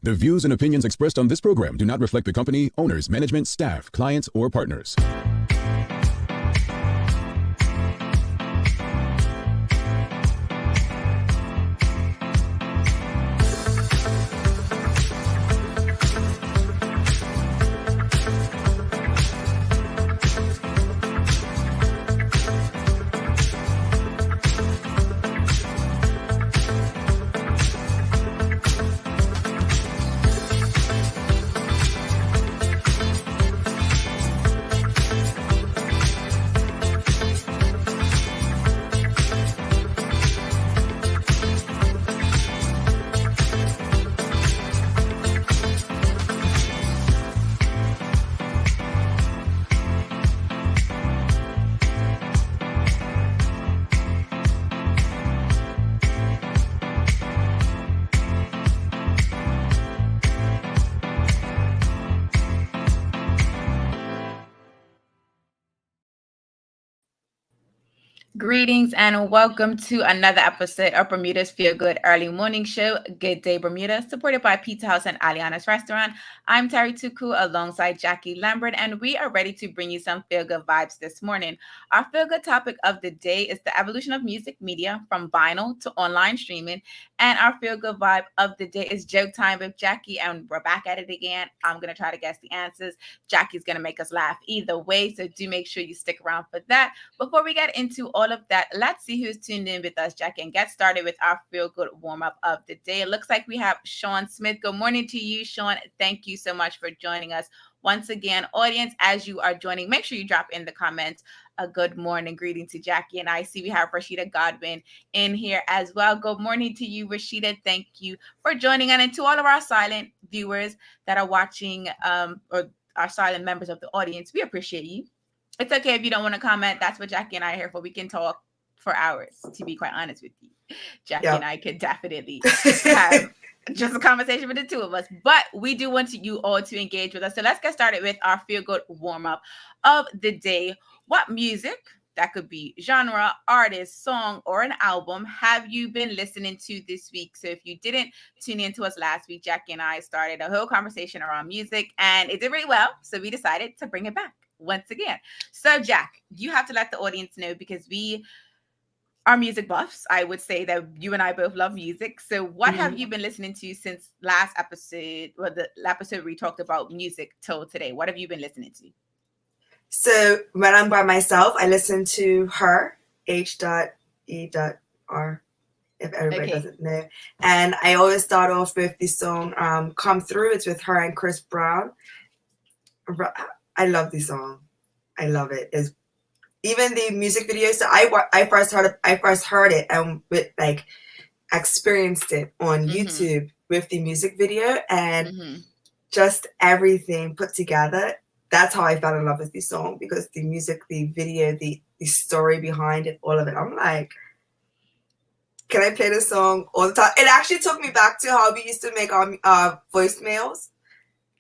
The views and opinions expressed on this program do not reflect the company, owners, management, staff, clients, or partners. Greetings and welcome to another episode of Bermuda's Feel Good Early Morning Show. Good Day Bermuda, supported by Pizza House and Aliana's Restaurant. I'm Terri Tuku alongside Jackie Lambert, and we are ready to bring you some feel good vibes this morning. Our feel good topic of the day is the evolution of music media from vinyl to online streaming. And our feel good vibe of the day is joke time with Jackie, and we're back at it again. I'm going to try to guess the answers. Jackie's going to make us laugh either way, so do make sure you stick around for that. Before we get into all of that, let's see who's tuned in with us, Jackie, and get started with our feel good warm-up of the day. It looks like we have Sean Smith. Good morning to you, Sean. Thank you so much for joining us. Once again, audience, as you are joining, make sure you drop in the comments a good morning greeting to Jackie. And I see we have Rashida Godwin in here as well. Good morning to you, Rashida. Thank you for joining. And to all of our silent viewers that are watching, or our silent members of the audience, we appreciate you. It's okay if you don't want to comment. That's what Jackie and I are here for. We can talk for hours, to be quite honest with you. Jackie and I could definitely have just a conversation with the two of us. But we do want you all to engage with us. So let's get started with our feel good warm-up of the day. What music, that could be genre, artist, song, or an album, have you been listening to this week? So if you didn't tune in to us last week, Jackie and I started a whole conversation around music, and it did really well. So we decided to bring it back once again. So Jack, you have to let the audience know, because we are music buffs. I would say that you and I both love music. So what have you been listening to since last episode, or the episode we talked about music till today? What have you been listening to? So when I'm by myself, I listen to Her, H.E.R, if everybody doesn't know. And I always start off with the song Come Through. It's with her and Chris Brown. I love the song. I love it. It's, even the music video. So I first heard it and experienced it on YouTube with the music video, and just everything put together. That's how I fell in love with the song, because the music, the video, the story behind it, all of it. I'm like, can I play this song all the time? It actually took me back to how we used to make our voicemails.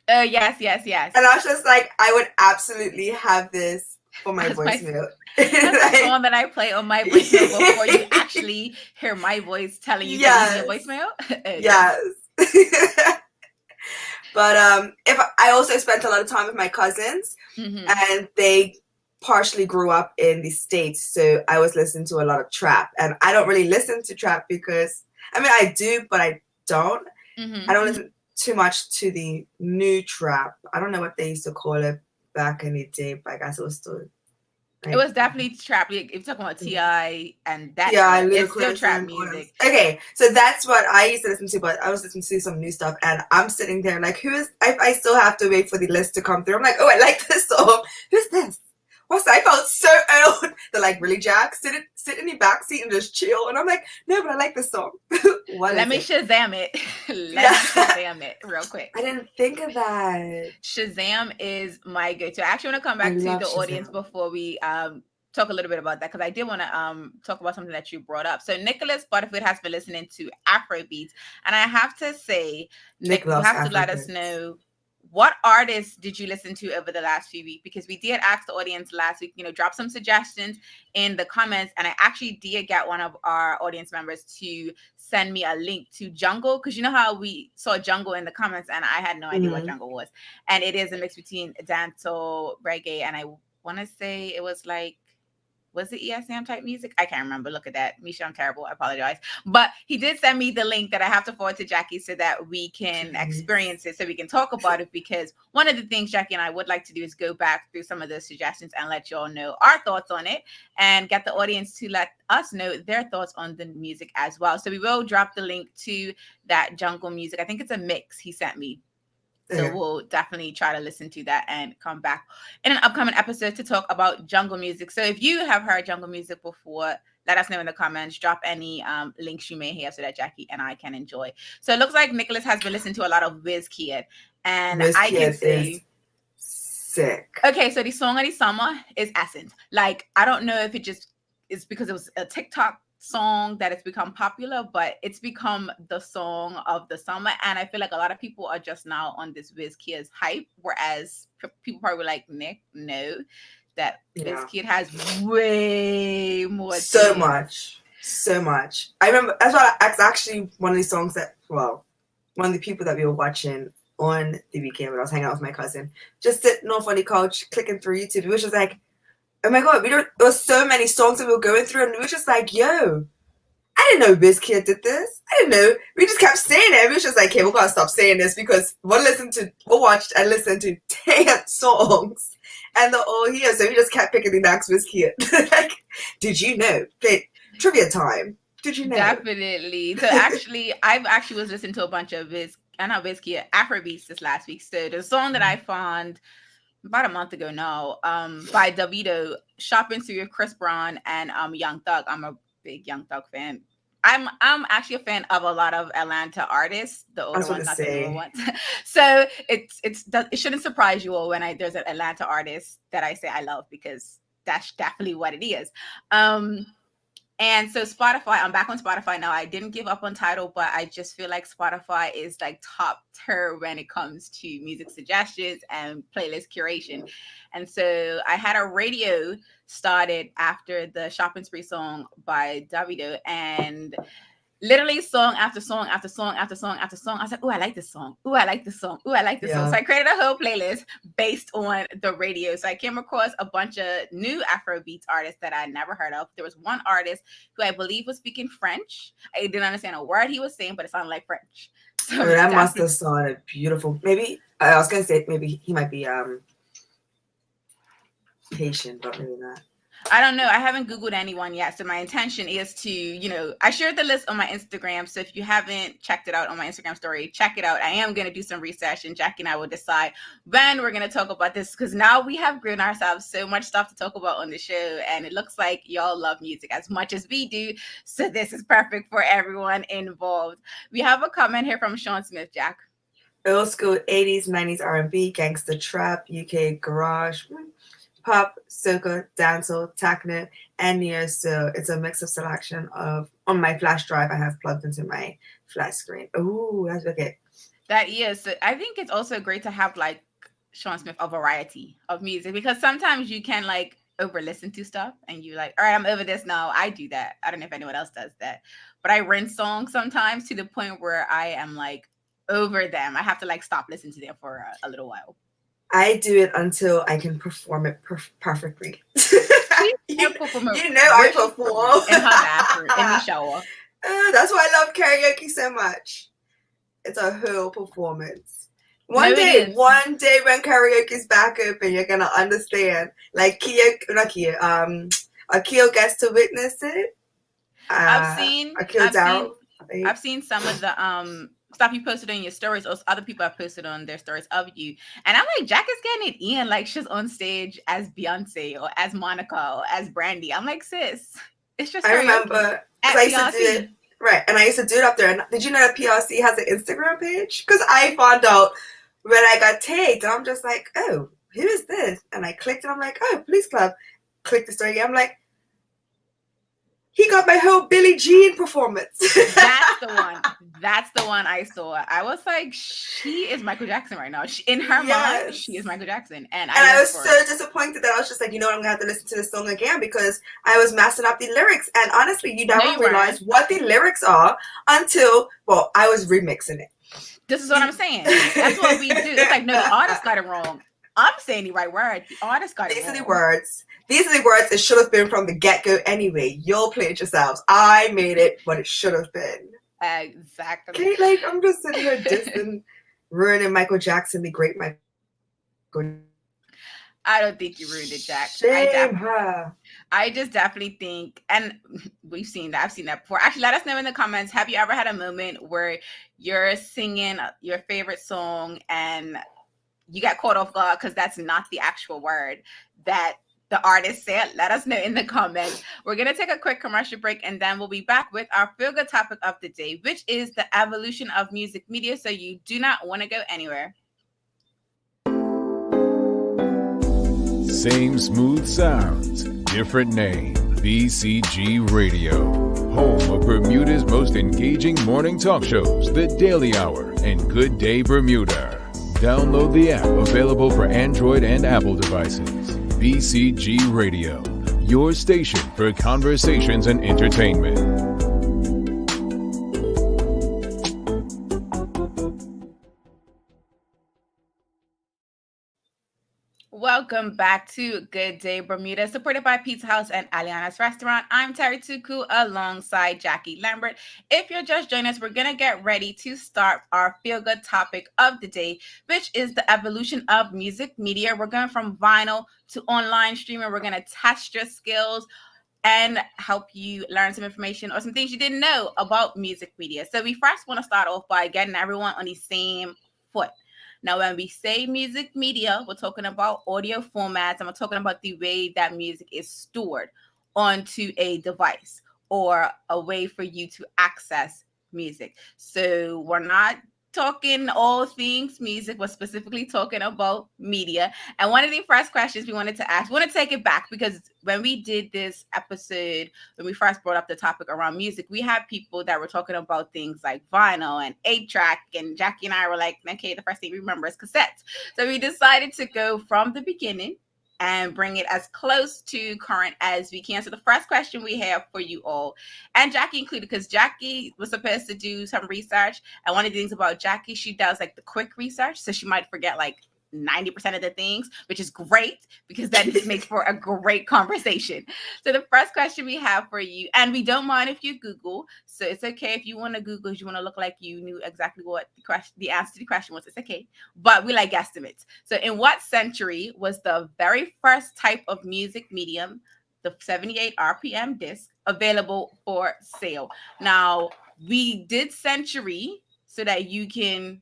Yes. And I was just like, I would absolutely have this for my voicemail. That's the song that I play on my voicemail before you actually hear my voice telling you to leave me a voicemail. Yes. But if I also spent a lot of time with my cousins, and they partially grew up in the States, so I was listening to a lot of trap. And I don't really listen to trap because, I mean, I do, but I don't. I don't listen too much to the new trap. I don't know what they used to call it back in the day, but I guess it was still. It was definitely trap. If you're talking about T.I. and that, it's still trap music. Okay, so that's what I used to listen to, but I was listening to some new stuff, and I'm sitting there like, I still have to wait for the list to come through. I'm like, oh, I like this song. Who's this? What's that? I felt so old. They're like, really, Jack? Sit in the back seat and just chill. And I'm like, no, but I like this song. Let me Shazam it. Let me Shazam it real quick. I didn't think of that. Shazam is my go-to. I actually want to come back to the audience before we talk a little bit about that, because I did want to talk about something that you brought up. So Nicholas Butterfield has been listening to Afro beats, and I have to say, Nick, you have to let us know what artists did you listen to over the last few weeks? Because we did ask the audience last week, drop some suggestions in the comments. And I actually did get one of our audience members to send me a link to Jungle. Because you know how we saw Jungle in the comments and I had no idea what Jungle was. And it is a mix between dancehall, reggae, and I want to say it was like, was it ESM type music? I can't remember. Look at that. Misha, I'm terrible. I apologize. But he did send me the link that I have to forward to Jackie so that we can experience it, so we can talk about it. Because one of the things Jackie and I would like to do is go back through some of those suggestions and let you all know our thoughts on it and get the audience to let us know their thoughts on the music as well. So we will drop the link to that Jungle music. I think it's a mix he sent me. So we'll definitely try to listen to that and come back in an upcoming episode to talk about Jungle music. So if you have heard Jungle music before, let us know in the comments. Drop any links you may have so that Jackie and I can enjoy. So it looks like Nicholas has been listening to a lot of Wizkid. And I can say, sick. Okay, so the song of the summer is Essence. Like, I don't know if it just is because it was a TikTok song that it's become popular, but it's become the song of the summer. And I feel like a lot of people are just now on this Wizkid's hype, whereas people probably were like, Nick, no, that Wizkid has way more. So much. I remember that's actually one of these songs that, one of the people that we were watching on the weekend when I was hanging out with my cousin, just sitting off on the couch, clicking through YouTube. We were just like, oh my God, there were so many songs that we were going through, and we were just like, yo, I didn't know Wizkid did this. I didn't know. We just kept saying it. We were just like, hey, we're going to stop saying this because we watched and listened to 10 songs, and they're all here. So we just kept picking the next Wizkid. Like, did you know? Okay, trivia time. Did you know? Definitely. So I was listening to a bunch of Wizkid Afrobeats this last week. So the song that I found about a month ago now, by Davido, Shopping Through Chris Brown and Young Thug. I'm a big Young Thug fan. I'm actually a fan of a lot of Atlanta artists, the older ones, not the newer ones. So it shouldn't surprise you all when there's an Atlanta artist that I say I love, because that's definitely what it is. And so Spotify, I'm back on Spotify now. I didn't give up on Tidal, but I just feel like Spotify is like top tier when it comes to music suggestions and playlist curation. And so I had a radio started after the Shopping Spree song by Davido, and literally song after song after song after song after song, I was like, oh, I like this song. Oh, I like this song. Oh, I like this song. So I created a whole playlist based on the radio. So I came across a bunch of new Afrobeats artists that I never heard of. There was one artist who I believe was speaking French. I didn't understand a word he was saying, but it sounded like French. So that must have sounded beautiful. Maybe, I was going to say, maybe he might be Haitian, but maybe not. I don't know. I haven't Googled anyone yet. So my intention is to, I shared the list on my Instagram. So if you haven't checked it out on my Instagram story, check it out. I am going to do some research, and Jackie and I will decide when we're going to talk about this, because now we have given ourselves so much stuff to talk about on the show. And it looks like y'all love music as much as we do. So this is perfect for everyone involved. We have a comment here from Sean Smith, Jack. Old school 80s, 90s R&B, gangster trap, UK garage, pop, soca, dancehall, techno, and neo. So it's a mix of selection of, on my flash drive I have plugged into my flat screen. Oh, that's okay. That is. So I think it's also great to have, like Sean Smith, a variety of music, because sometimes you can like over listen to stuff and you're like, all right, I'm over this now. I do that. I don't know if anyone else does that, but I rinse songs sometimes to the point where I am like over them. I have to like stop listening to them for a little while. I do it until I can perform it perfectly. you know I perform in her bathroom, in the shower. That's why I love karaoke so much. It's a whole performance. One day when karaoke's back open, you're gonna understand. Like Akio gets to witness it. I've seen some of the stuff you posted on your stories, or other people have posted on their stories of you, and I'm like, Jack is getting it in, like she's on stage as Beyonce or as Monica or as Brandy. I'm like, sis, it's just. I remember I used to do it, right, and I used to do it up there. And did you know that PRC has an Instagram page? Because I found out when I got tagged, and I'm just like, oh, who is this? And I clicked, and I'm like, oh, Police Club. Click the story. I'm like, he got my whole Billie Jean performance. That's the one. That's the one I saw. I was like, she is Michael Jackson right now. In her mind, she is Michael Jackson. And I was so disappointed that I was just like, you know what, I'm going to have to listen to this song again because I was messing up the lyrics. And honestly, you never realize what the lyrics are until, well, I was remixing it. This is what I'm saying. That's what we do. It's like, no, the artist got it wrong. I'm saying the right word. The artist got it wrong. These are the words. These are the words it should have been from the get-go anyway. You'll play it yourselves. I made it what it should have been. Exactly. Okay, like, I'm just sitting here dissing, ruining Michael Jackson, the great Michael. I don't think you ruined it, Jack. Shame her. I just definitely think, and we've seen that. I've seen that before. Actually, let us know in the comments. Have you ever had a moment where you're singing your favorite song and you got caught off guard because that's not the actual word that the artist said? Let us know in the comments. We're going to take a quick commercial break and then we'll be back with our feel-good topic of the day, which is the evolution of music media. So you do not want to go anywhere. Same smooth sounds, different name. BCG Radio, home of Bermuda's most engaging morning talk shows, The Daily Hour and Good Day Bermuda. Download the app, available for Android and Apple devices. BCG Radio, your station for conversations and entertainment. Welcome back to Good Day Bermuda, supported by Pizza House and Aliana's Restaurant. I'm Terri Tuku alongside Jackie Lambert. If you're just joining us, we're going to get ready to start our feel-good topic of the day, which is the evolution of music media. We're going from vinyl to online streaming. We're going to test your skills and help you learn some information or some things you didn't know about music media. So we first want to start off by getting everyone on the same foot. Now, when we say music media, we're talking about audio formats, and we're talking about the way that music is stored onto a device or a way for you to access music. So we're not talking all things music. We're specifically talking about media. And one of the first questions we wanted to ask, we want to take it back because when we did this episode, when we first brought up the topic around music, we had people that were talking about things like vinyl and 8-track, and Jackie and I were like, okay, the first thing we remember is cassettes. So we decided to go from the beginning and bring it as close to current as we can. So the first question we have for you all, and Jackie included, because Jackie was supposed to do some research, and one of the things about Jackie, she does like the quick research, so she might forget like 90% of the things, which is great because that just makes for a great conversation. So the first question we have for you, and we don't mind if you Google, so it's okay if you want to Google, if you want to look like you knew exactly what the answer to the question was, it's okay, but we like guesstimates. So in what century was the very first type of music medium, the 78 RPM disc, available for sale? Now, we did century so that you can,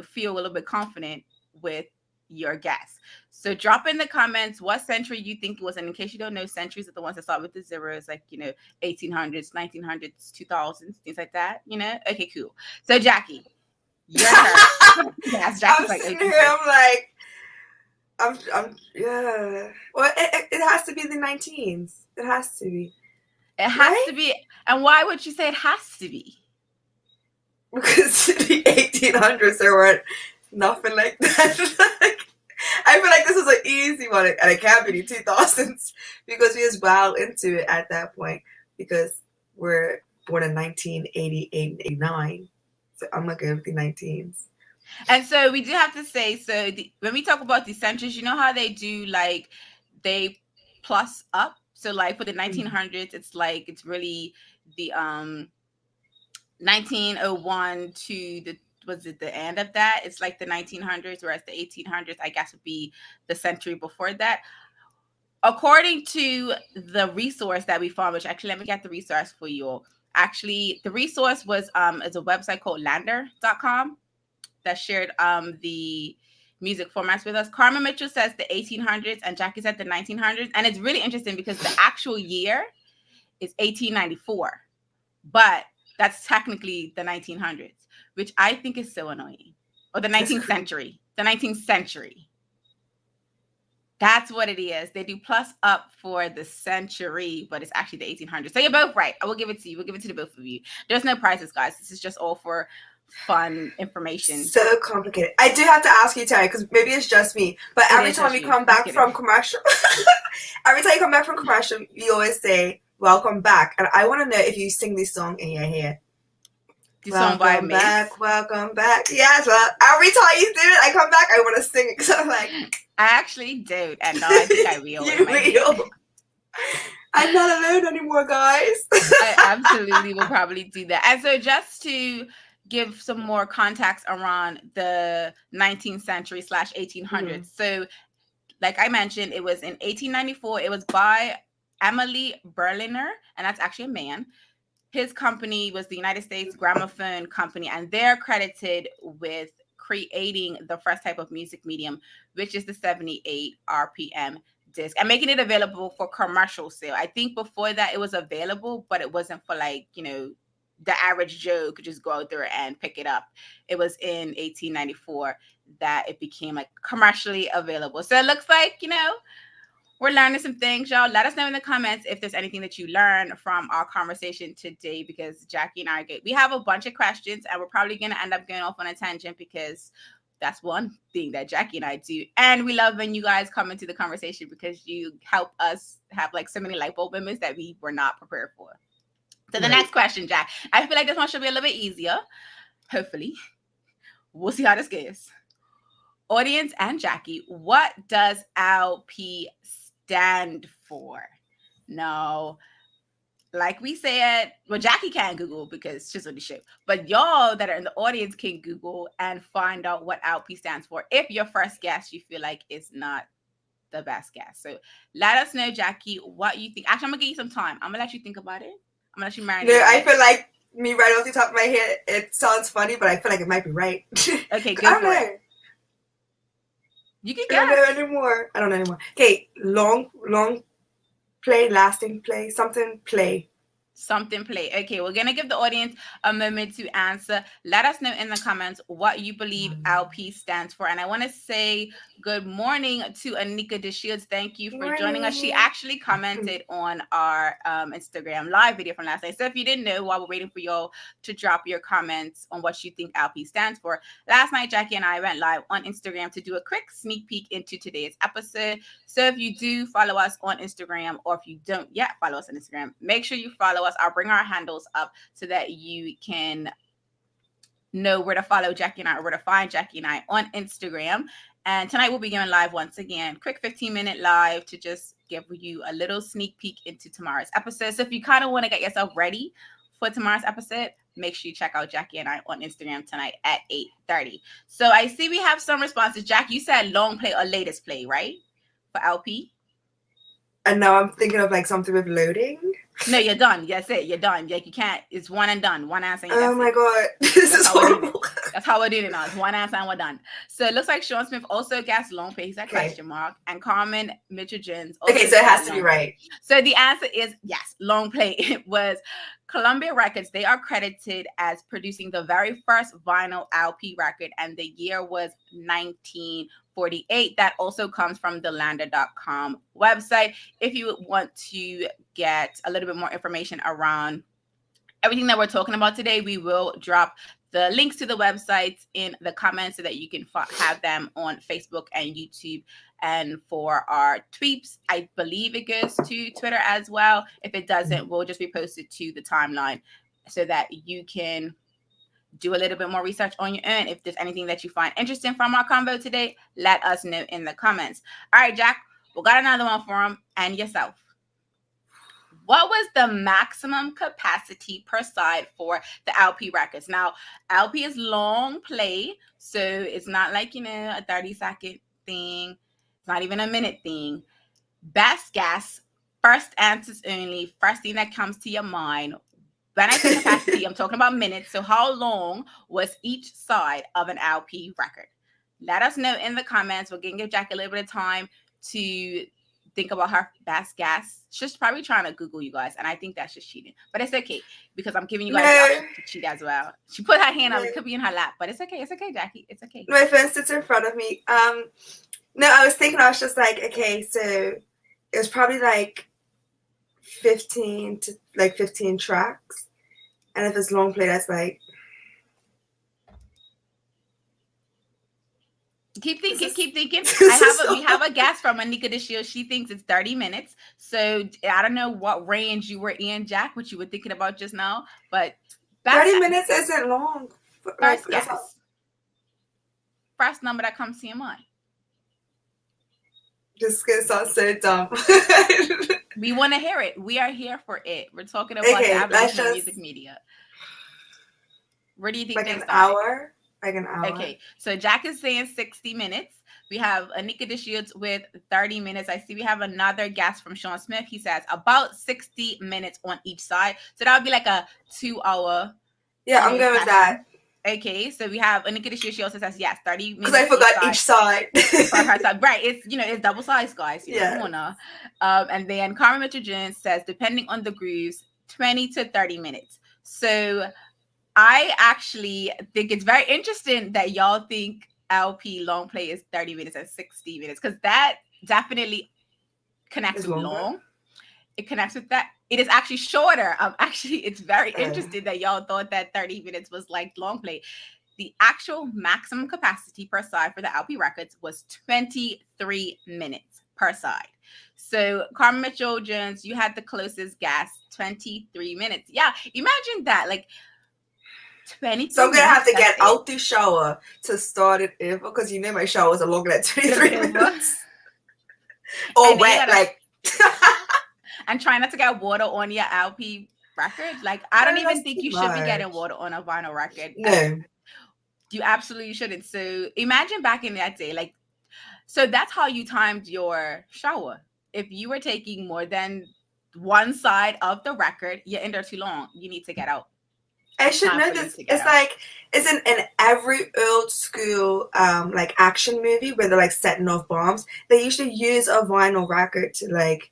feel a little bit confident with your guess. So drop in the comments what century you think it was. And in case you don't know, centuries are the ones that start with the zeros, like, 1800s, 1900s, 2000s, things like that, Okay, cool. So Jackie, your turn. Yes, Jackie's I'm sitting here, yeah. Well, it has to be the 19s. It has to be. It has to be. And why would you say it has to be? Because the 1800s, there weren't nothing like that. I feel like this was an easy one, and it can't be the 2000s because we was well into it at that point because we're born in 1988 and 89. So I'm going to go with the 19s. And so we do have to say, when we talk about the centuries, you know how they do, like, they plus up? So, like, for the 1900s, it's really the 1901 to the end of that? It's like the 1900s, whereas the 1800s, I guess, would be the century before that. According to the resource that we found, which actually, let me get the resource for you all. Actually, the resource was is a website called lander.com that shared the music formats with us. Carmen Mitchell says the 1800s and Jackie said the 1900s. And it's really interesting because the actual year is 1894. But that's technically the 1900s, which I think is so annoying. Or the 19th century. The 19th century. That's what it is. They do plus up for the century, but it's actually the 1800s. So you're both right. I will give it to you. We'll give it to the both of you. There's no prizes, guys. This is just all for fun information. So complicated. I do have to ask you, Terri, because maybe it's just me, but every time you come back from commercial, you always say, welcome back. And I want to know if you sing this song in your head. Welcome back. Yes, well, every time you do it, I come back, I want to sing it because I'm like... I actually don't, and no, I think I will. You will. I'm not alone anymore, guys. I absolutely will probably do that. And so just to give some more context around the 19th century / 1800s. So like I mentioned, it was in 1894. It was by Emily Berliner, and that's actually a man. His company was the United States Gramophone Company, and they're credited with creating the first type of music medium, which is the 78 RPM disc, and making it available for commercial sale. I think before that it was available, but it wasn't for like, you know, the average Joe could just go out there and pick it up. It was in 1894 that it became like commercially available. So it looks like, you know, we're learning some things, y'all. Let us know in the comments if there's anything that you learned from our conversation today, because Jacky and I, we have a bunch of questions and we're probably going to end up going off on a tangent because that's one thing that Jacky and I do. And we love when you guys come into the conversation because you help us have like so many light bulb moments that we were not prepared for. So the next question, Jack, I feel like this one should be a little bit easier. Hopefully. We'll see how this goes. Audience and Jacky, what does LP stand for? No, like we said, well, Jacky can't Google because she's on the show, but y'all that are in the audience can Google and find out what LP stands for if your first guess you feel like is not the best guess. So let us know, Jacky, what you think. Actually, I'm gonna give you some time. I'm gonna let you think about it. I'm gonna let you marinate. No, I feel like me right off the top of my head, it sounds funny, but I feel like it might be right. Okay, go for it. You can guess. I don't know anymore. Okay, long play, lasting play, something play. Something play. Okay, we're gonna give the audience a moment to answer. Let us know in the comments what you believe LP stands for. And I want to say good morning to Anika DeShields. Thank you for joining us. She actually commented on our Instagram live video from last night. So if you didn't know, while we're waiting for y'all to drop your comments on what you think LP stands for, last night Jacky and I went live on Instagram to do a quick sneak peek into today's episode. So if you do follow us on Instagram, or if you don't yet follow us on Instagram, make sure you follow us. I'll bring our handles up so that you can know where to follow Jacky and I, or where to find Jacky and I on Instagram. And tonight we'll be going live once again, quick 15-minute live to just give you a little sneak peek into tomorrow's episode. So if you kind of want to get yourself ready for tomorrow's episode, make sure you check out Jacky and I on Instagram tonight at 8:30. So I see we have some responses. Jack, you said long play or latest play, right? For LP. And now I'm thinking of like something with loading. No, you're done. That's it. You're done. Like you can't. It's one and done. One answer. Oh my God, this is horrible. That's how we're doing it now. It's one answer and we're done. So it looks like Sean Smith also guessed long play. He's at question mark. And Carmen Mitchell Jones. Okay, so it has to be right. So the answer is yes, long play. It was Columbia Records. They are credited as producing the very first vinyl LP record, and the year was 1948. That also comes from the lander.com website. If you want to get a little bit more information around everything that we're talking about today, we will drop the links to the websites in the comments so that you can have them on Facebook and YouTube. And for our tweets, I believe it goes to Twitter as well. If it doesn't, we'll just repost it to the timeline so that you can do a little bit more research on your own. If there's anything that you find interesting from our convo today, let us know in the comments. All right, Jack, we got another one for him and yourself. What was the maximum capacity per side for the LP records? Now, LP is long play, so it's not like, you know, a 30-second thing. It's not even a minute thing. Best guess, first answers only, first thing that comes to your mind. When I say capacity, I'm talking about minutes. So how long was each side of an LP record? Let us know in the comments. We're going to give Jack a little bit of time to think about her best guess. She's probably trying to Google, you guys, and I think that's just cheating. But it's okay because I'm giving you guys the option to cheat as well. She put her hand up. It could be in her lap, but it's okay. It's okay, Jacky. It's okay. My phone sits in front of me. No, I was just like, okay, so it was probably like 15 tracks. And if it's long play, that's like... Keep thinking. We have a guest from Anika this year. She thinks it's 30 minutes. So I don't know what range you were in, Jack, what you were thinking about just now, but 30 minutes isn't long. First guess. First number that comes to your mind. This is going to sound so dumb. We want to hear it. We are here for it. We're talking about the evolution of music media. Where do you think like they an started? hour? Like an hour. Okay, so Jack is saying 60 minutes. We have Anika Deshields with 30 minutes. I see we have another guest from Sean Smith. He says about 60 minutes on each side. So that would be like a 2 hour. Yeah, I'm good with that. Okay, so we have Anika Deshields. She also says, yes, 30 minutes. Because I forgot each side. For her side. Right, it's double size, guys. Yeah. And then Carmen Mitchell-Jones says, depending on the grooves, 20 to 30 minutes. So I actually think it's very interesting that y'all think LP long play is 30 minutes and 60 minutes, because that definitely connects with long. It connects with that. It is actually shorter. It's very interesting that y'all thought that 30 minutes was like long play. The actual maximum capacity per side for the LP records was 23 minutes per side. So Carmen Mitchell-Jones, you had the closest guess, 23 minutes. Yeah, imagine that, like 23 So I'm going to have to get it. out the shower to start it in, because my showers are longer than 23 minutes. Or wet, like. And try not to get water on your LP record. Like, I don't even think you should be getting water on a vinyl record. No. You absolutely shouldn't. So imagine back in that day, like, so that's how you timed your shower. If you were taking more than one side of the record, you're in there too long. You need to get out. I should know this. It's like, isn't in every old school like action movie where they're like setting off bombs, they usually use a vinyl record to like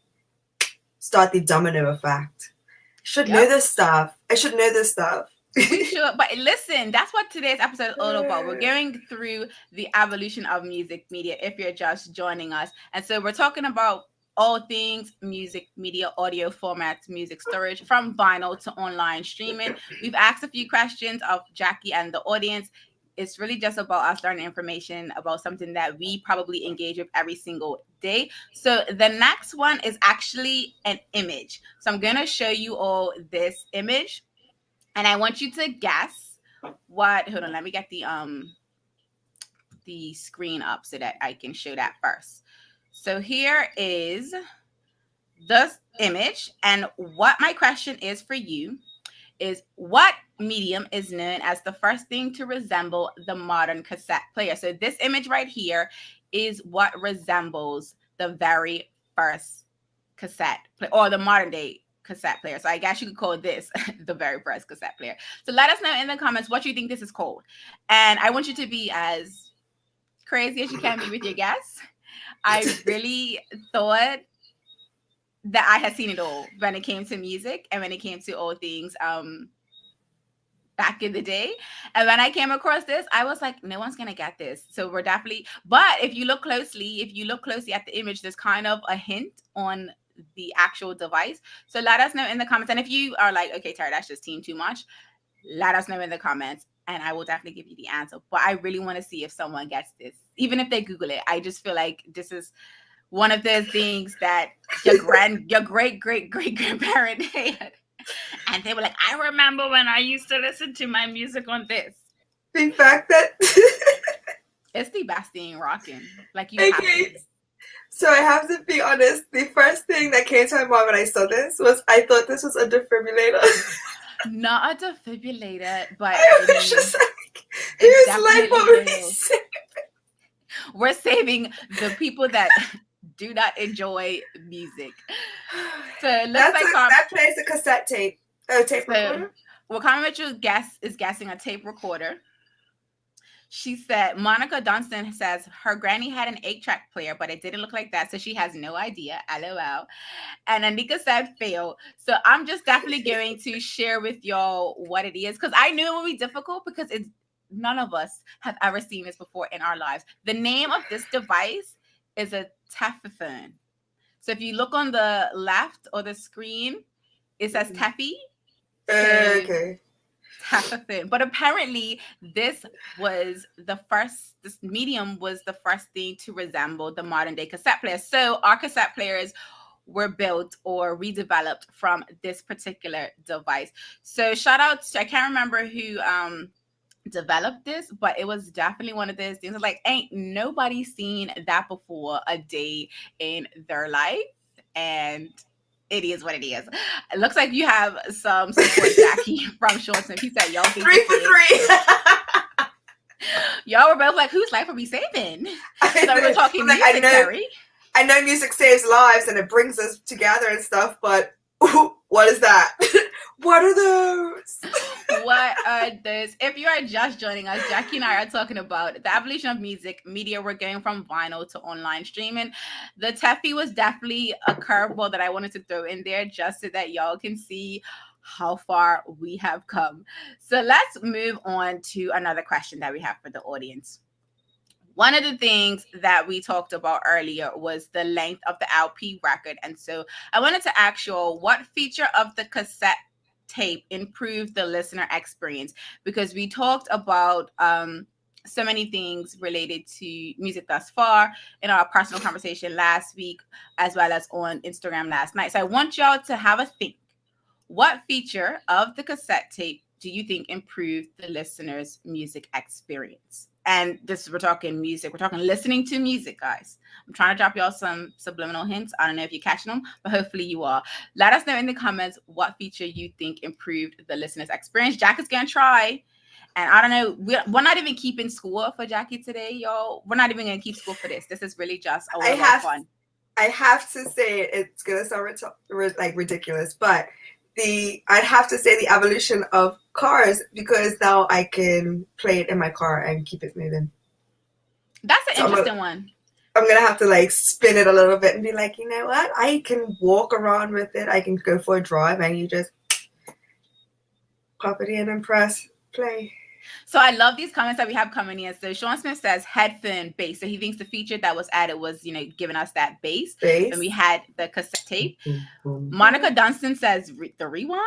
start the domino effect. I should know this stuff. We should, but listen, that's what today's episode is all about. We're going through the evolution of music media if you're just joining us. And so we're talking about all things music media, audio formats, music storage, from vinyl to online streaming. We've asked a few questions of Jacky and the audience. It's really just about us learning information about something that we probably engage with every single day. So the next one is actually an image. So I'm going to show you all this image, and I want you to guess what, hold on, let me get the screen up so that I can show that first. So here is the image, and what my question is for you is, what medium is known as the first thing to resemble the modern cassette player? So this image right here is what resembles the very first cassette player, or the modern day cassette player. So I guess you could call this the very first cassette player. So let us know in the comments what you think this is called. And I want you to be as crazy as you can be with your guess. I really thought that I had seen it all when it came to music and when it came to all things back in the day. And when I came across this, I was like, no one's gonna get this. So we're definitely, but if you look closely at the image, there's kind of a hint on the actual device. So let us know in the comments. And if you are like, okay, Terri, that's just team too much, let us know in the comments and I will definitely give you the answer. But I really want to see if someone gets this, even if they Google it. I just feel like this is one of those things that your great grandparent had. And they were like, I remember when I used to listen to my music on this. The fact that it's the best thing rocking. Like, you have to. So I have to be honest, the first thing that came to my mind when I saw this was, I thought this was a defibrillator. Not a defibrillator, but I was just like, here's life what we're saving the people that do not enjoy music. So it looks like that plays a cassette tape. Oh, tape recorder? Well, Carmen Mitchell is guessing a tape recorder. She said, Monica Dunstan says her granny had an 8-track player, but it didn't look like that, so she has no idea. LOL. And Anika said fail. So I'm just definitely going to share with y'all what it is, because I knew it would be difficult because none of us have ever seen this before in our lives. The name of this device is a taphophone. So if you look on the left or the screen, it says taffy. Okay. Taphophone. But apparently this medium was the first thing to resemble the modern day cassette player. So our cassette players were built or redeveloped from this particular device. So shout out to, I can't remember who developed this, but it was definitely one of those things like ain't nobody seen that before a day in their life, and it is what it is. It looks like you have some support, Jacky, from Shortsmith. He said, y'all 3 for 3. Y'all were both like, whose life are we saving? So we're talking music, Terri. I know music saves lives and it brings us together and stuff, but what is that? What are those? What are those? If you are just joining us, Jacky and I are talking about the evolution of music media. We're going from vinyl to online streaming. The Teffy was definitely a curveball that I wanted to throw in there just so that y'all can see how far we have come. So let's move on to another question that we have for the audience. One of the things that we talked about earlier was the length of the LP record. And so I wanted to ask you all, what feature of the cassette tape improved the listener experience? Because we talked about so many things related to music thus far in our personal conversation last week, as well as on Instagram last night. So I want y'all to have a think. What feature of the cassette tape do you think improved the listener's music experience? And this, we're talking music. We're talking listening to music, guys. I'm trying to drop y'all some subliminal hints. I don't know if you're catching them, but hopefully you are. Let us know in the comments what feature you think improved the listener's experience. Jack is going to try. And I don't know, we're not even keeping score for Jacky today, y'all. We're not even going to keep score for this. This is really just a little fun. I have to say, it's going to sound like ridiculous, but I'd have to say the evolution of cars, because now I can play it in my car and keep it moving. That's an interesting one. I'm going to have to like spin it a little bit and be like, you know what? I can walk around with it. I can go for a drive and you just pop it in and press play. So I love these comments that we have coming in. So Sean Smith says headphone bass. So he thinks the feature that was added was, giving us that bass. And we had the cassette tape. Monica Dunstan says the rewind.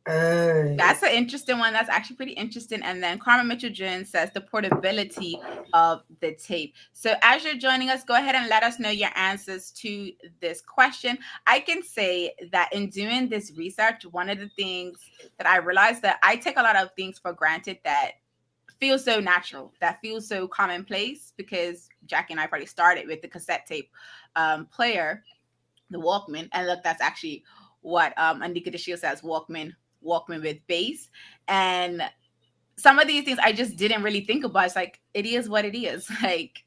That's an interesting one. That's actually pretty interesting. And then Carmen Mitchell-Jones says the portability of the tape. So as you're joining us, go ahead and let us know your answers to this question. I can say that in doing this research, one of the things that I realized that I take a lot of things for granted that feels so natural, that feels so commonplace, because Jacky and I probably started with the cassette tape player, the Walkman. And look, that's actually what Anika DeShield says, Walkman with bass. And some of these things I just didn't really think about. It's like, it is what it is. Like,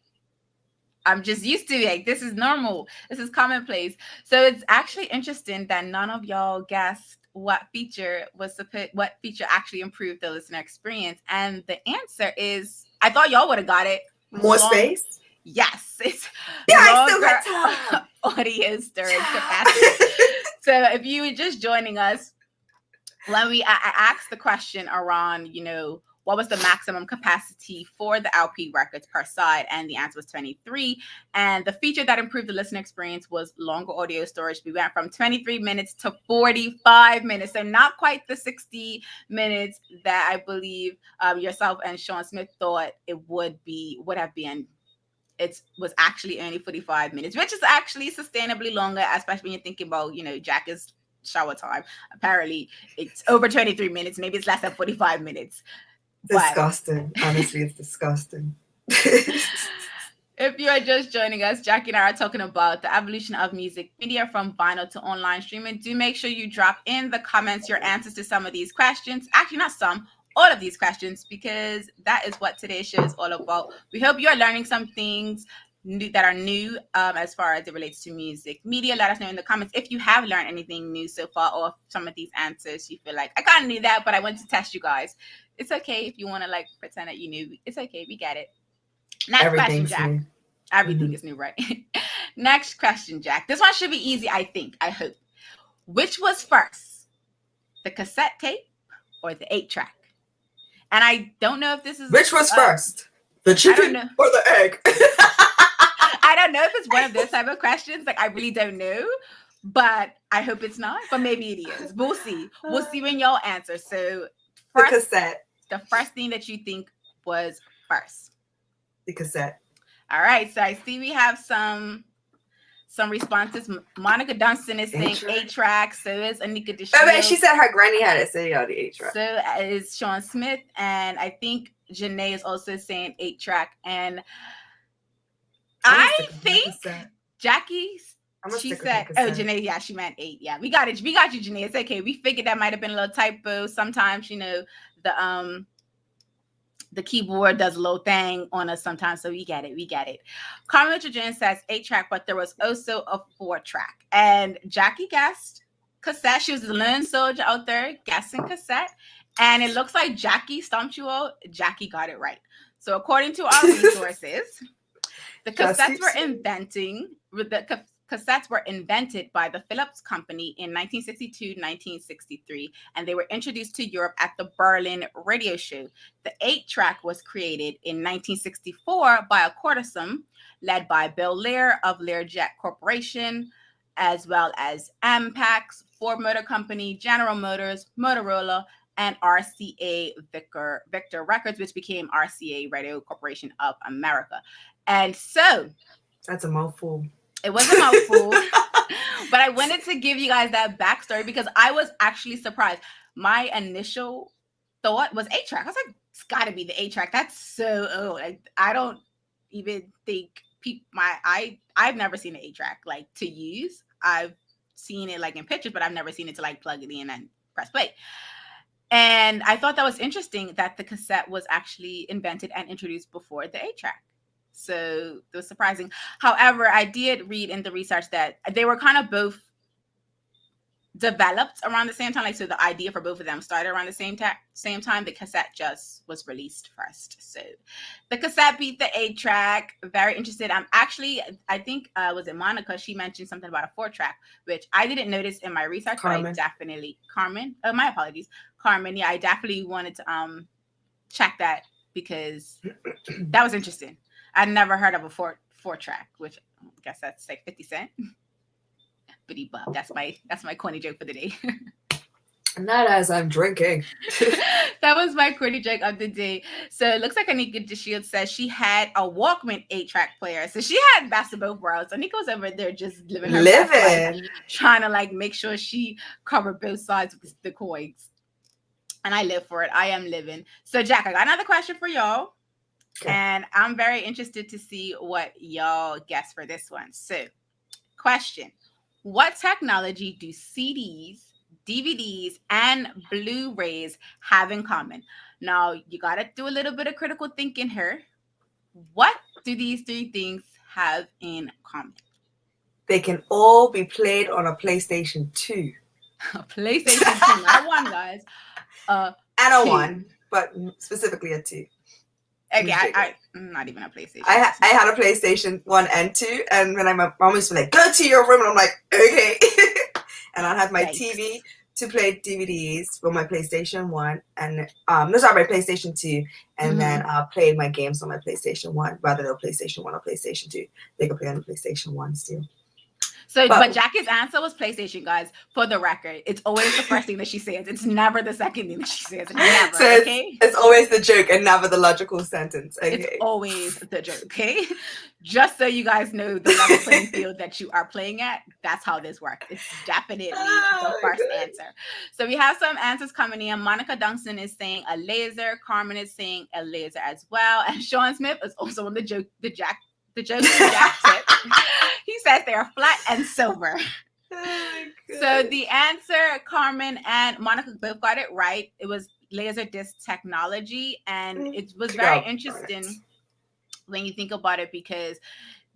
I'm just used to it. Like, this is normal. This is commonplace. So it's actually interesting that none of y'all guessed what feature actually improved the listener experience. And the answer is, I thought y'all would have got it. More space? Yes. It's I still got time. Audio storage capacity. So if you were just joining us, when I asked the question around, what was the maximum capacity for the LP records per side? And the answer was 23. And the feature that improved the listener experience was longer audio storage. We went from 23 minutes to 45 minutes. So not quite the 60 minutes that I believe yourself and Sean Smith thought it would have been. It was actually only 45 minutes, which is actually sustainably longer, especially when you're thinking about, Jack is shower time. Apparently it's over 23 minutes. Maybe it's less than 45 minutes. Disgusting. Honestly, it's disgusting. If you are just joining us, Jacky and I are talking about the evolution of music media from vinyl to online streaming. Do make sure you drop in the comments your answers to some of these questions. Actually, not some, all of these questions, because that is what today's show is all about. We hope you are learning some things that are new as far as it relates to music media. Let us know in the comments if you have learned anything new so far, or if some of these answers you feel like, I kind of knew that, but I wanted to test you guys. It's okay if you want to pretend that you knew. It's okay. We get it. Next question, Jack. New. Everything is new, right? Next question, Jack. This one should be easy, I think. I hope. Which was first, the cassette tape or the 8-track? And I don't know if this is... Which was first? The chicken or the egg? I don't know if it's one of those type of questions. Like, I really don't know, but I hope it's not. But maybe it is. We'll see. We'll see when y'all answer. So, first, the cassette. The first thing that you think was first. The cassette. All right. So I see we have some responses. Monica Dunstan is saying 8-track. So is Anika DeShields. I mean, she said her granny had it. So yeah, the 8-track. So is Sean Smith, and I think Janae is also saying 8-track. And I think Jackie, she said, Janae, yeah, she meant 8. Yeah, we got it. We got you, Janae. It's okay. We figured that might have been a little typo. Sometimes, the keyboard does a little thing on us sometimes, so we get it. Carmen Richard says 8-track, but there was also a 4-track. And Jackie guessed cassette. She was the lone soldier out there guessing cassette. And it looks like Jackie stumped you out. Jackie got it right. So according to our resources, the cassettes were invented by the Philips Company in 1962-1963, and they were introduced to Europe at the Berlin Radio Show. The 8-track was created in 1964 by a consortium led by Bill Lear of Learjet Corporation, as well as Ampex, Ford Motor Company, General Motors, Motorola, and RCA Victor Records, which became RCA Radio Corporation of America. And so... That's a mouthful. It was a mouthful, but I wanted to give you guys that backstory because I was actually surprised. My initial thought was 8-track. I was like, it's got to be the 8-track. That's so old. I don't even think I've never seen an 8-track like to use. I've seen it like in pictures, but I've never seen it to like plug it in and press play. And I thought that was interesting that the cassette was actually invented and introduced before the 8-track. So it was surprising. However, I did read in the research that they were kind of both developed around the same time. Like, so the idea for both of them started around the same time. The cassette just was released first. So the cassette beat the 8-track. Very interested. I think was it Monica? She mentioned something about a 4-track, which I didn't notice in my research. Carmen. But I definitely Carmen. My apologies, Carmen. Yeah, I definitely wanted to check that because that was interesting. I never heard of a 4-track, which I guess that's like 50 Cent. Bitty bub. That's my corny joke for the day. Not as I'm drinking. That was my corny joke of the day. So it looks like Anika DeShields says she had a Walkman 8-track player. So she had best of both worlds. Anika was over there just living her best life, trying to like make sure she covered both sides of the coins. And I live for it. I am living. So Jack, I got another question for y'all. Okay. And I'm very interested to see what y'all guess for this one. So, question. What technology do CDs, DVDs, and Blu-rays have in common? Now, you got to do a little bit of critical thinking here. What do these 3 things have in common? They can all be played on a PlayStation 2. A PlayStation 2, not one, guys. And a 1, but specifically a 2. Okay, I'm not even a PlayStation. I had a PlayStation 1 and 2, and when my mom used to be like, go to your room, and I'm like, okay. And I'd have my TV to play DVDs with my PlayStation 1, and my PlayStation 2, and then I'll play my games on my PlayStation 1, rather than PlayStation 1 or PlayStation 2. They can play on the PlayStation 1 still. So, but Jackie's answer was PlayStation, guys. For the record, it's always the first thing that she says. It's never the second thing that she says. Never, so okay? It's always the joke and never the logical sentence. Okay? It's always the joke, okay? Just so you guys know the level playing field that you are playing at, that's how this works. It's definitely the first answer. So we have some answers coming in. Monica Dunstan is saying a laser. Carmen is saying a laser as well. And Sean Smith is also on the joke tip. He says they are flat and silver. Oh, so the answer, Carmen and Monica both got it right. It was laser disc technology, and it was very interesting when you think about it because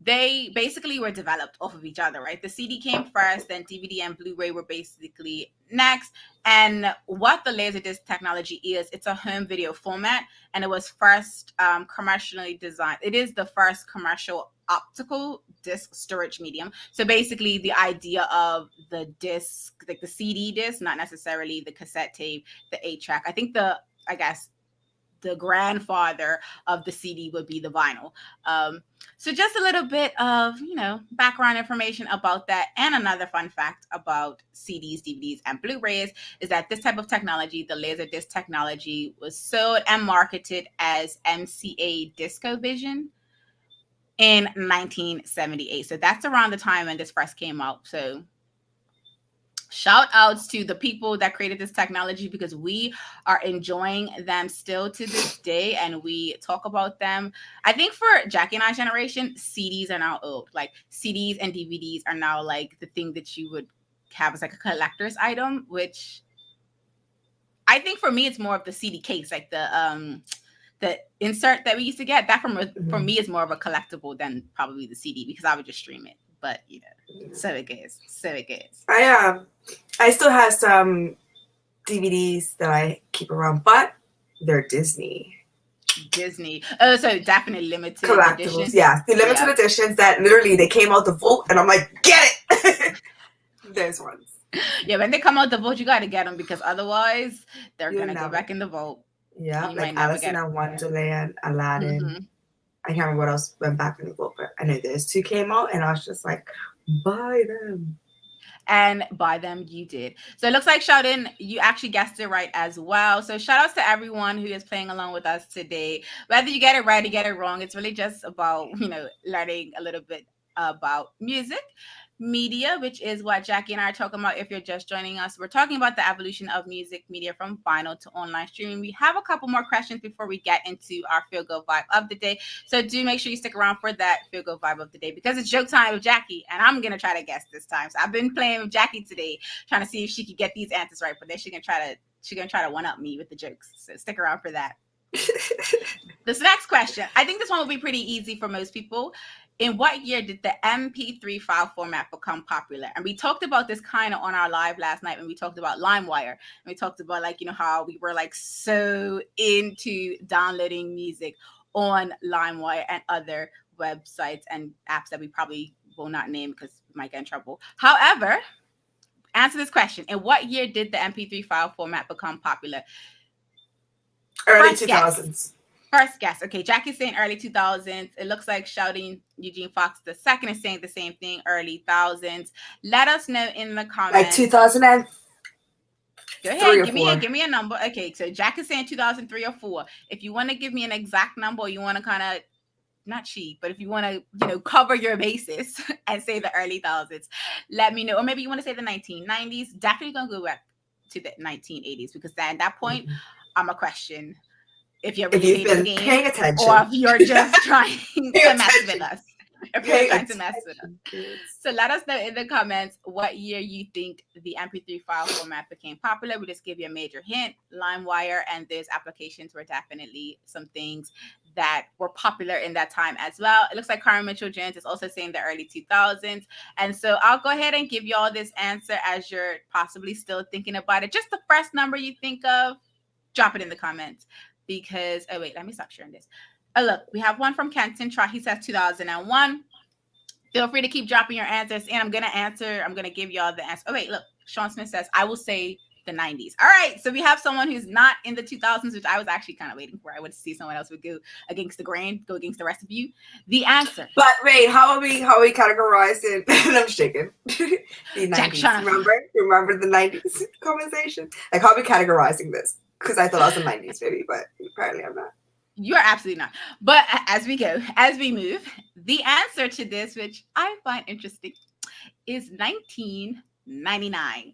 they basically were developed off of each other, right? The CD came first, then DVD and Blu-ray were basically next. And what the Laserdisc technology is, it's a home video format, and it was first commercially designed. It is the first commercial optical disc storage medium. So basically the idea of the disc, like the CD disc, not necessarily the cassette tape, the 8-track. I think the the grandfather of the CD would be the vinyl. So just a little bit of, background information about that. And another fun fact about CDs, DVDs, and Blu-rays is that this type of technology, the Laserdisc technology, was sold and marketed as MCA DiscoVision in 1978. So that's around the time when this first came out. So shout outs to the people that created this technology, because we are enjoying them still to this day, and we talk about them. I think for Jacky and I's generation, CDs are now old. Like CDs and DVDs are now like the thing that you would have as like a collector's item, which I think for me it's more of the CD case, like the insert that we used to get. That for me is more of a collectible than probably the CD, because I would just stream it. But so it goes. I still have some DVDs that I keep around, but they're Disney. Oh, so definitely limited collectibles editions. Yeah, the limited editions that literally they came out the vault, and I'm like, get it. Those ones. Yeah, when they come out the vault, you got to get them, because otherwise they're gonna go back in the vault. Yeah, like Alice in Wonderland, Aladdin. Mm-hmm. I can't remember what else went back in the book, but I know those two came out, and I was just like, buy them. And buy them you did. So it looks like, Sheldon, you actually guessed it right as well. So shout outs to everyone who is playing along with us today. Whether you get it right or get it wrong, it's really just about, learning a little bit about music, media, which is what Jacky and I are talking about. If you're just joining us, we're talking about the evolution of music media from vinyl to online streaming. We have a couple more questions before we get into our feel good vibe of the day. So do make sure you stick around for that feel good vibe of the day, because it's joke time with Jacky, and I'm gonna try to guess this time. So I've been playing with Jacky today, trying to see if she could get these answers right, but then she's gonna try to one up me with the jokes. So stick around for that. This next question, I think this one will be pretty easy for most people. In what year did the MP3 file format become popular? And we talked about this kind of on our live last night when we talked about LimeWire. And we talked about how we were so into downloading music on LimeWire and other websites and apps that we probably will not name because we might get in trouble. However, answer this question. In what year did the MP3 file format become popular? Early 2000s. First guess. Okay, Jacky's saying early 2000s. It looks like Shouting Eugene Fox the second is saying the same thing, early thousands. Let us know in the comments. Like 2000. Go ahead, give me a number. Okay, so Jack is saying 2003 or 4. If you want to give me an exact number, or you want to kind of not cheat, but if you want to, cover your bases and say the early thousands, let me know. Or maybe you want to say the 1990s. Definitely gonna go back to the 1980s, because then at that point, I'm a question if you're really if you've been paying attention, or if you're just trying to mess with us. If you're trying to mess with us. So let us know in the comments what year you think the MP3 file format became popular. We just give you a major hint. LimeWire and those applications were definitely some things that were popular in that time as well. It looks like Karen Mitchell Jones is also saying the early 2000s. And so I'll go ahead and give you all this answer as you're possibly still thinking about it. Just the first number you think of, drop it in the comments. Because, oh wait, let me stop sharing this. Oh look, we have one from Kenton. He says 2001. Feel free to keep dropping your answers, and I'm gonna give y'all the answer. Oh wait, look, Sean Smith says I will say the 90s. All right, so we have someone who's not in the 2000s, which I was actually kind of waiting for. I would see someone else would go against the grain, go against the rest of you. The answer. But wait, how are we categorizing? I'm shaking. The 90s. Remember the 90s conversation? Like, how are we categorizing this? Because I thought I was in the 90s, maybe, but apparently I'm not. You're absolutely not. But as we move, the answer to this, which I find interesting, is 1999.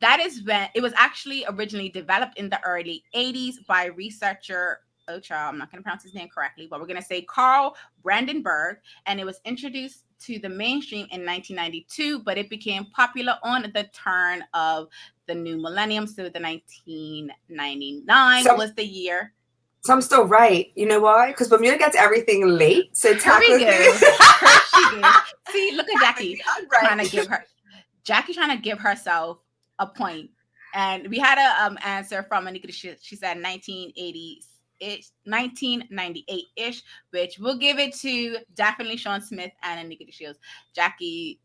That is when it was actually originally developed in the early 80s by researcher, I'm not going to pronounce his name correctly, but we're going to say Carl Brandenburg, and it was introduced to the mainstream in 1992, but it became popular on the turn of the new millennium. So the 1999 was the year. So I'm still right. You know why? Because Bermuda gets everything late. So technically, see, look at Jacky Jacky trying to give herself a point. And we had a answer from Anika. She said 1998-ish, which we'll give it to definitely Sean Smith and Anika DeShields. Jacky,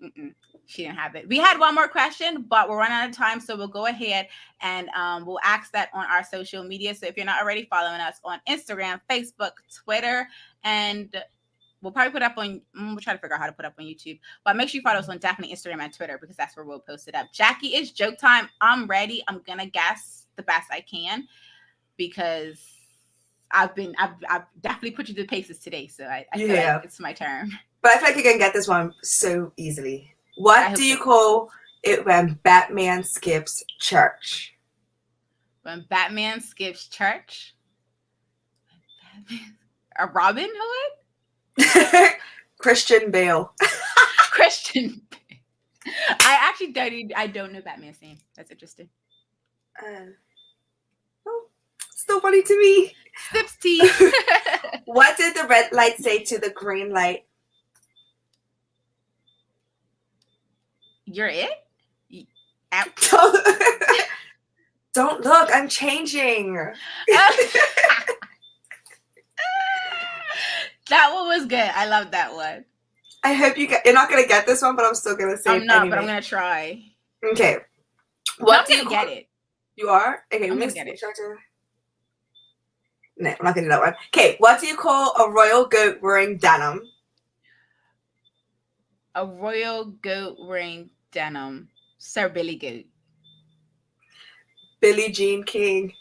She didn't have it. We had one more question, but we're running out of time, so we'll go ahead and we'll ask that on our social media. So if you're not already following us on Instagram, Facebook, Twitter, and we'll probably put up on, we'll try to figure out how to put up on YouTube, but make sure you follow us on definitely Instagram and Twitter, because that's where we'll post it up. Jackie, it's joke time. I'm ready. I'm going to guess the best I can, because I've definitely put you through the paces today. So I feel like it's my turn. But I feel like you can get this one so easily. What do you call it when Batman skips church? When Batman skips church? A Robin Hood? Christian Bale. Christian Bale. I actually don't know Batman's name. That's interesting. Still funny to me. Sips tea. What did the red light say to the green light? You're it? Don't look, I'm changing. That one was good. I love that one. I hope you're not going to get this one, but I'm still going to say I'm not, anyway. but I'm going to try. Okay. What do you get it? You are? Okay, I'm going to get it. No, I'm not going to do that one. Okay, what do you call a royal goat wearing denim? A royal goat wearing denim. Sir Billy Goat. Billie Jean King.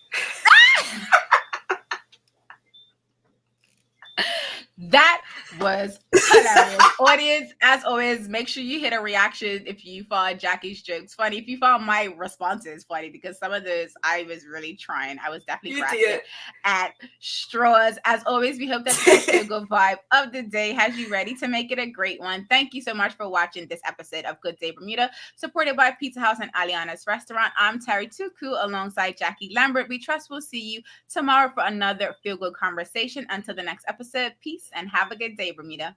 That was hilarious. Audience, as always, make sure you hit a reaction if you found Jackie's jokes funny. If you found my responses funny, because some of those I was really trying. I was definitely grasping at straws. As always, we hope that this good vibe of the day has you ready to make it a great one. Thank you so much for watching this episode of Good Day Bermuda, supported by Pizza House and Aliana's Restaurant. I'm Terri Tuku alongside Jackie Lambert. We trust we'll see you tomorrow for another feel-good conversation. Until the next episode, peace and have a good day, Bermuda.